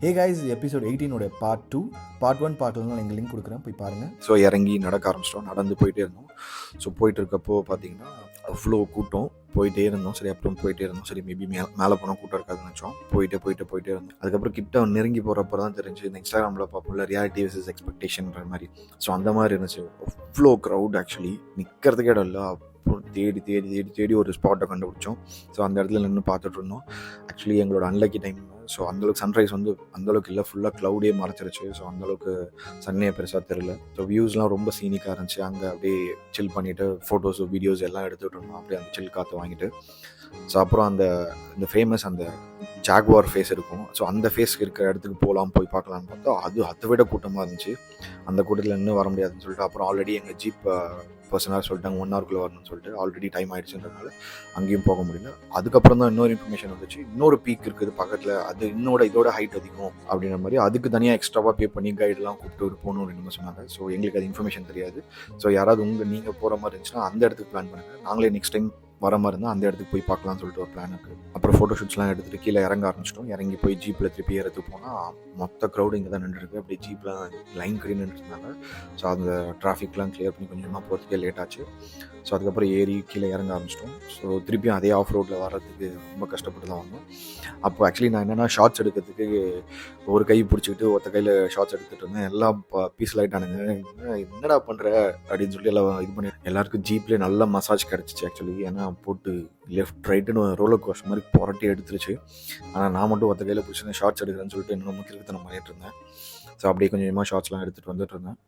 Hey guys, இது episode 18 part 2. Part 1 part 1 நான் எங்கள் லிங்க் கொடுக்குறேன், போய் பாருங்கள். ஸோ இறங்கி நடக்க ஆரம்பிச்சிட்டோம். நடந்து போயிட்டே இருந்தோம். ஸோ போயிட்டு இருக்கப்போ பார்த்தீங்கன்னா அவ்வளோ கூட்டம். போயிட்டே இருந்தோம். சரி, அப்புறம் போயிட்டே இருந்தோம். சரி, மேபி மேலே போனால் கூட்டம் இருக்காதுன்னு நினச்சோம். போயிட்டே இருந்தோம். அதுக்கப்புறம் கிட்ட நெருங்கி போகிறப்ப தான் தெரிஞ்சு இந்த இன்ஸ்டாகிராமில் பார்ப்போம்ல, ரியாலிட்டி வெர்சஸ் எக்ஸ்பெக்டேஷன்ற மாதிரி. ஸோ அந்த மாதிரி இருந்துச்சு. அவ்வளோ க்ரௌட். ஆக்சுவலி நிற்கிறதுக்கே இடம் இல்லை. அப்புறம் தேடி ஒரு ஸ்பாட்டை கண்டுபிடிச்சோம். ஸோ அந்த இடத்துல நின்று பார்த்துட்டு இருந்தோம். ஆக்சுவலி எங்களோட அன்லக்கி டைம். ஸோ அந்தளவுக்கு சன்ரைஸ் வந்து அந்தளவுக்கு இல்லை, ஃபுல்லாக க்ளவுடே மறைச்சிருச்சு. ஸோ அந்தளவுக்கு சன்னே பெருசாக தெரியல. ஸோ வியூஸ்லாம் ரொம்ப சீனிக்காக இருந்துச்சு. அங்கே அப்படியே சில் பண்ணிவிட்டு ஃபோட்டோஸ் வீடியோஸ் எல்லாம் எடுத்துகிட்டு இருந்தோம். அப்படியே அந்த சில் காற்று வாங்கிட்டு. ஸோ அப்புறம் இந்த ஃபேமஸ் அந்த ஜாக்வார் ஃபேஸ் இருக்கும். ஸோ அந்த ஃபேஸ் இருக்கிற இடத்துக்கு போய் பார்க்கலான்னு பார்த்தா அதை விட கூட்டமாக இருந்துச்சு. அந்த கூட்டத்தில் இன்னும் வர முடியாதுன்னு சொல்லிட்டு அப்புறம் ஆல்ரெடி எங்கள் ஜீப் பர்சனாக சொல்லிட்டாங்க 1 ஹவர்க்குள்ளே வரணும்னு சொல்லிட்டு. ஆல்ரெடி டைம் ஆகிடுச்சுன்றதுனால அங்கேயும் போக முடியல. அதுக்கப்புறம் தான் இன்னொரு இன்ஃபர்மேஷன் வந்துச்சு, இன்னொரு பீக் இருக்குது பக்கத்தில், அது இதோட ஹைட் அதிகம் அப்படின்ற மாதிரி. அதுக்கு தனியாக எக்ஸ்ட்ராவாக பே பண்ணி கைடெலாம் கூப்பிட்டு போகணும் அப்படின்னு சொன்னாங்க. ஸோ எங்களுக்கு அது இன்ஃபர்மேஷன் தெரியாது. ஸோ யாராவது நீங்கள் போகிற மாதிரி இருந்துச்சுன்னா அந்த இடத்துக்கு பிளான் பண்ணுங்கள். நாங்களே நெக்ஸ்ட் டைம் வர மாதிரி இருந்தால் அந்த இடத்துக்கு போய் பார்க்கலாம்னு சொல்லிட்டு ஒரு பிளான் இருக்குது. அப்புறம் ஃபோட்டோ ஷூட்ஸ்லாம் எடுத்துகிட்டு கீழே இறங்க ஆரம்பிச்சிட்டோம். இறங்கி போய் ஜீப்பில் திருப்பி ஏறத்துக்கு போனால் மொத்த க்ரௌடு இங்கே தான் நின்றுருக்கு. அப்படியே ஜீப்லாம் லைன் கடி நின்றுருந்தாங்க. ஸோ அந்த டிராஃபிக்லாம் கிளியர் பண்ணி கொஞ்சமாக போகிறதுக்கே லேட் ஆச்சு. ஸோ அதுக்கப்புறம் ஏறி கீழே இறங்க ஆரம்பிச்சிட்டோம். ஸோ திருப்பியும் அதே ஆஃப் ரோட்டில் வர்றதுக்கு ரொம்ப கஷ்டப்பட்டு தான் வந்தோம். அப்போ ஆக்சுவலி நான் என்னென்னா ஷார்ட்ஸ் எடுக்கிறதுக்கு ஒரு கை பிடிச்சிக்கிட்டு ஒருத்த கையில் ஷார்ட்ஸ் எடுத்துகிட்டு இருந்தேன். எல்லாம் பீஸில் ஆகிட்டானுங்க. என்னடா பண்ணுற அப்படின்னு சொல்லி எல்லாம் இது பண்ணி எல்லாருக்கும் ஜீப்லேயே நல்ல மசாஜ் கிடச்சிச்சு ஆக்சுவலி. ஏன்னா போட்டு லெஃப்ட் ரைட்டுன்னு ரோலர் கோஸ்டர் மாதிரி புரட்டி எடுத்துருச்சு. ஆனால் நான் மட்டும் ஒருத்த கையில் பிடிச்சி ஷார்ட்ஸ் எடுக்கிறேன்னு சொல்லிட்டு இன்னும் திருத்தனம் பண்ணிட்டு இருந்தேன். ஸோ அப்படியே கொஞ்சமாக ஷார்ட்ஸ்லாம் எடுத்துகிட்டு வந்துட்டு இருந்தேன்.